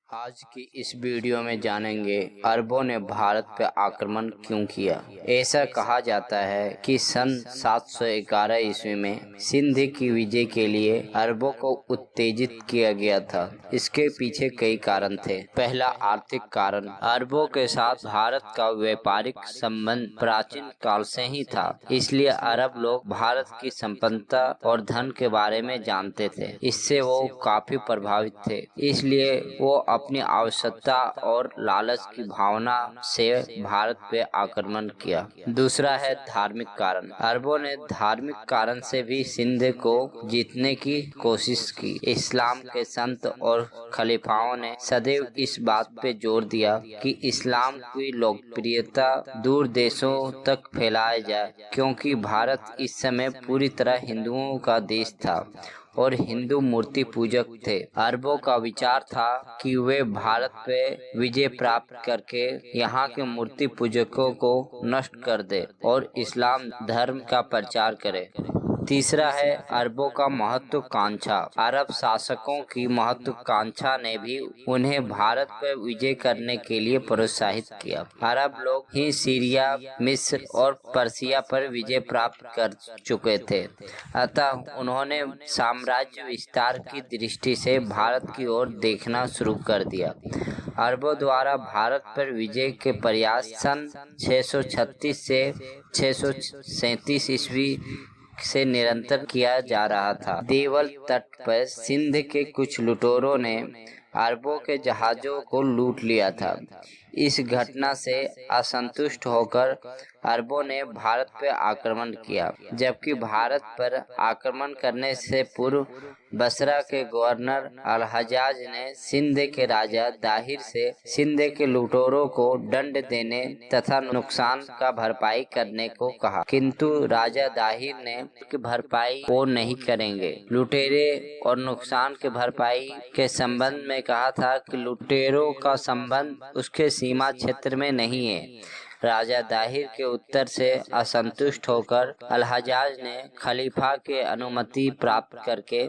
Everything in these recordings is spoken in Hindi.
आज की इस वीडियो में जानेंगे अरबों ने भारत पर आक्रमण क्यों किया। ऐसा कहा जाता है कि सन 711 ईस्वी में सिंध की विजय के लिए अरबों को उत्तेजित किया गया था। इसके पीछे कई कारण थे। पहला, आर्थिक कारण। अरबों के साथ भारत का व्यापारिक संबंध प्राचीन काल से ही था, इसलिए अरब लोग भारत की संपन्नता और धन के बारे में जानते थे। इससे वो काफी प्रभावित थे, इसलिए वो अपनी आवश्यकता और लालच की भावना से भारत पे आक्रमण किया। दूसरा है धार्मिक कारण। अरबों ने धार्मिक कारण से भी सिंध को जीतने की कोशिश की। इस्लाम के संत और खलीफाओं ने सदैव इस बात पे जोर दिया कि इस्लाम की लोकप्रियता दूर देशों तक फैलाया जाए, क्योंकि भारत इस समय पूरी तरह हिंदुओं का देश था और हिंदू मूर्ति पूजक थे। अरबों का विचार था कि वे भारत पे विजय प्राप्त करके यहाँ के मूर्ति पूजकों को नष्ट कर दे और इस्लाम धर्म का प्रचार करे। तीसरा है अरबों का महत्वाकांक्षा। अरब शासकों की महत्वाकांक्षा ने भी उन्हें भारत पर विजय करने के लिए प्रोत्साहित किया। अरब लोग ही सीरिया, मिस्र और पर्सिया पर विजय प्राप्त कर चुके थे, अतः उन्होंने साम्राज्य विस्तार की दृष्टि से भारत की ओर देखना शुरू कर दिया। अरबों द्वारा भारत पर विजय के प्रयास सन 636 से 637 ईस्वी से निरंतर किया जा रहा था। देवल तट पर सिंध के कुछ लुटेरों ने अरबों के जहाजों को लूट लिया था। इस घटना से असंतुष्ट होकर अरबों ने भारत पर आक्रमण किया, जबकि भारत पर आक्रमण करने से पूर्व बसरा के गवर्नर अल-हज्जाज ने सिंध के राजा दाहिर से सिंध के लुटेरों को दंड देने तथा नुकसान का भरपाई करने को कहा, किंतु राजा दाहिर ने भरपाई वो नहीं करेंगे। लुटेरे और नुकसान के भरपाई के संबंध में कहा था कि लुटेरों का संबंध उसके सीमा क्षेत्र में नहीं है। राजा दाहिर के उत्तर से असंतुष्ट होकर अल-हज्जाज ने खलीफा के अनुमति प्राप्त करके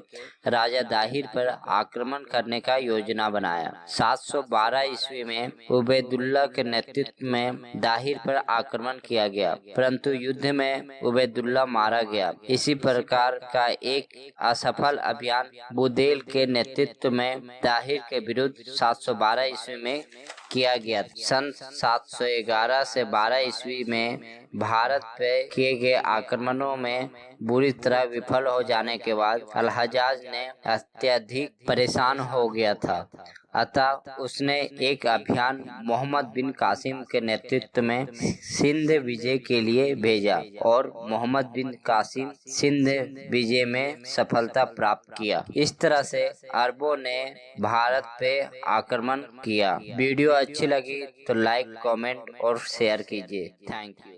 राजा दाहिर पर आक्रमण करने का योजना बनाया। 712 ईस्वी में उबैदुल्ला के नेतृत्व में दाहिर पर आक्रमण किया गया, परंतु युद्ध में उबैदुल्ला मारा गया। इसी प्रकार का एक असफल अभियान बुदेल के नेतृत्व में दाहिर के विरुद्ध 712 ईस्वी में किया गया। सन 711 से 12 ईस्वी में भारत पे किए गए आक्रमणों में बुरी तरह विफल हो जाने के बाद अल-हज्जाज ने अत्यधिक परेशान हो गया था, अतः उसने एक अभियान मोहम्मद बिन कासिम के नेतृत्व में सिंध विजय के लिए भेजा और मोहम्मद बिन कासिम सिंध विजय में सफलता प्राप्त किया। इस तरह से अरबों ने भारत पे आक्रमण किया। वीडियो अच्छी लगी तो लाइक, कमेंट और शेयर कीजिए। Thank you.